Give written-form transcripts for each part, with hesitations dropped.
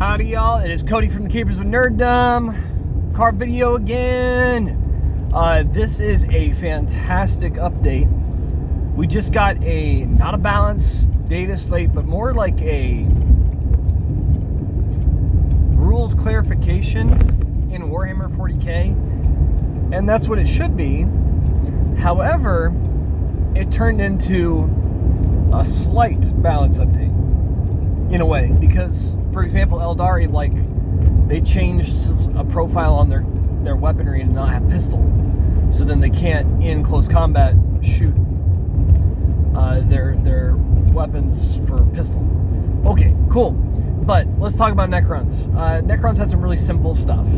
Howdy y'all, it is Cody from the Keepers of Nerddom. Car video again. This is a fantastic update. We just got not a balanced data slate, but more like a rules clarification in Warhammer 40k. And that's what it should be. However, it turned into a slight balance update. In a way, because, for example, Eldari, they changed a profile on their weaponry to not have pistol. So then they can't, in close combat, shoot their weapons for pistol. Okay, cool. But let's talk about Necrons. Necrons had some really simple stuff.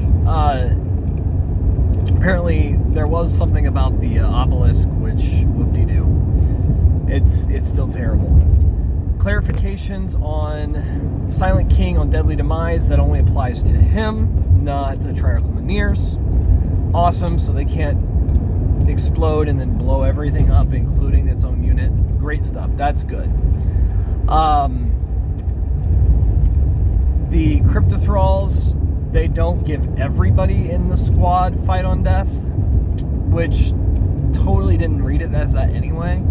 Apparently, there was something about the obelisk, which, whoop-de-doo. It's still terrible. Clarifications on Silent King on Deadly Demise, that only applies to him, not the Triarchal. Awesome, so they can't explode and then blow everything up, including its own unit. Great stuff, that's good. The Cryptothralls, they don't give everybody in the squad fight on death, which totally didn't read it as that anyway.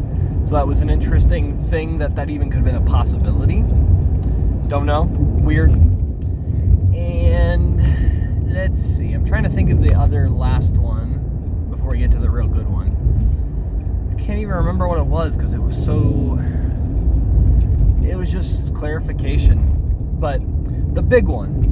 So that was an interesting thing that even could have been a possibility. Don't know. Weird. And let's see. I'm trying to think of the other last one before we get to the real good one. I can't even remember what it was because it was just clarification. But the big one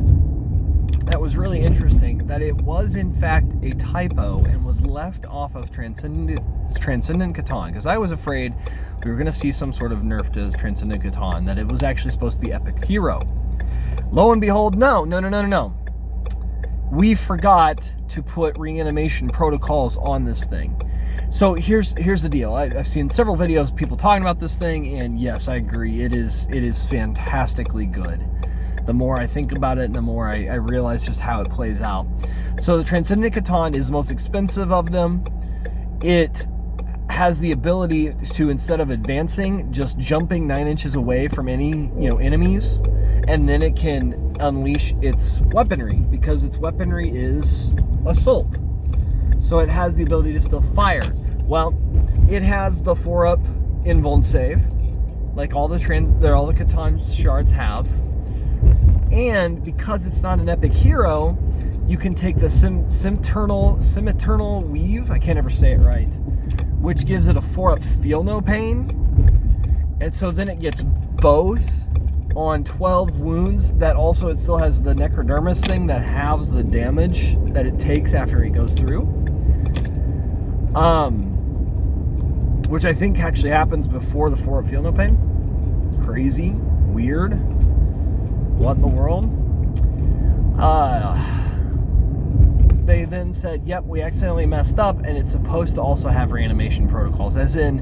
that was really interesting, that it was in fact a typo and was left off of Transcendent Katan, because I was afraid we were going to see some sort of nerf to Transcendent Katan, that it was actually supposed to be Epic Hero. Lo and behold, no. We forgot to put reanimation protocols on this thing. So here's the deal. I've seen several videos, people talking about this thing, and yes, I agree. It is fantastically good. The more I think about it, the more I realize just how it plays out. So the Transcendent Katan is the most expensive of them. It has the ability to, instead of advancing, just jumping 9 inches away from any enemies, and then it can unleash its weaponry, because its weaponry is assault. So it has the ability to still fire. Well, it has the 4-up invuln save, like all the Katan shards have. And because it's not an epic hero, you can take the Sempiternal Weave, I can't ever say it right, which gives it a 4-up Feel No Pain. And so then it gets both on 12 wounds. That also, it still has the Necrodermis thing that halves the damage that it takes after it goes through. Which I think actually happens before the 4-up Feel No Pain. Crazy. Weird. What in the world? They then said, yep, we accidentally messed up, and it's supposed to also have reanimation protocols, as in,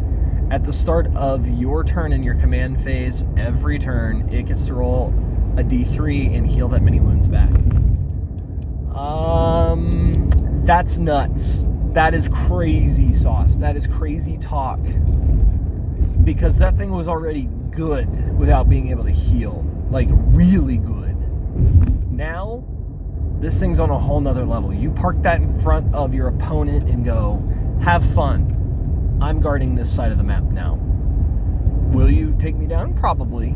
at the start of your turn in your command phase, every turn, it gets to roll a d3 and heal that many wounds back. That's nuts. That is crazy sauce. That is crazy talk. Because that thing was already good without being able to heal. Like, really good. Now, this thing's on a whole nother level. You park that in front of your opponent and go, have fun. I'm guarding this side of the map now. Will you take me down? Probably.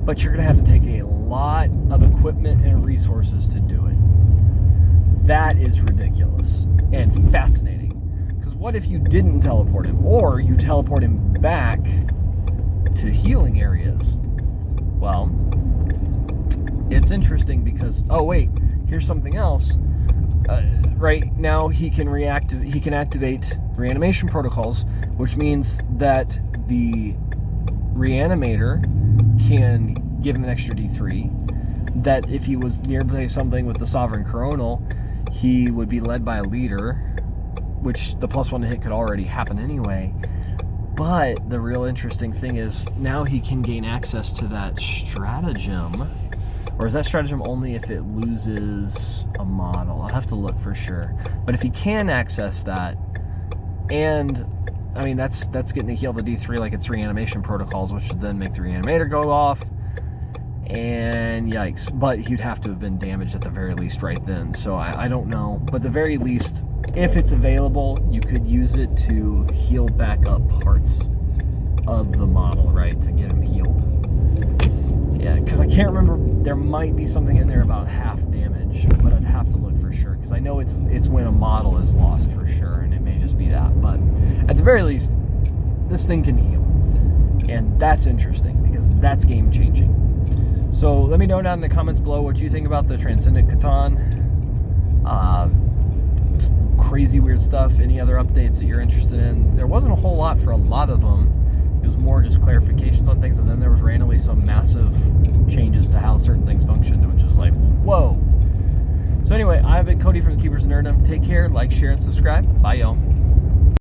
But you're going to have to take a lot of equipment and resources to do it. That is ridiculous and fascinating. Because what if you didn't teleport him? Or you teleport him back to healing areas? Well, it's interesting because, oh wait, here's something else. Right now he can activate reanimation protocols, which means that the reanimator can give him an extra d3. That if he was nearby something with the Sovereign Coronal, he would be led by a leader, which the +1 to hit could already happen anyway. But the real interesting thing is now he can gain access to that stratagem. Or is that stratagem only if it loses a model? I'll have to look for sure. But if he can access that, and I mean that's getting to heal the D3 like it's reanimation protocols, which would then make the reanimator go off. And then yikes. But he'd have to have been damaged at the very least right then. So I don't know. But at the very least, if it's available, you could use it to heal back up parts of the model, right? To get him healed. Yeah, because I can't remember. There might be something in there about half damage, but I'd have to look for sure. Because I know it's when a model is lost for sure, and it may just be that. But at the very least, this thing can heal. And that's interesting, because that's game-changing. So let me know down in the comments below what you think about the Transcendent Katan. Crazy weird stuff. Any other updates that you're interested in? There wasn't a whole lot for a lot of them. It was more just clarifications on things, and then there was randomly some massive changes to how certain things functioned, which was like, whoa. So anyway, I've been Cody from the Keepers of Nerdom. Take care, like, share, and subscribe. Bye, y'all.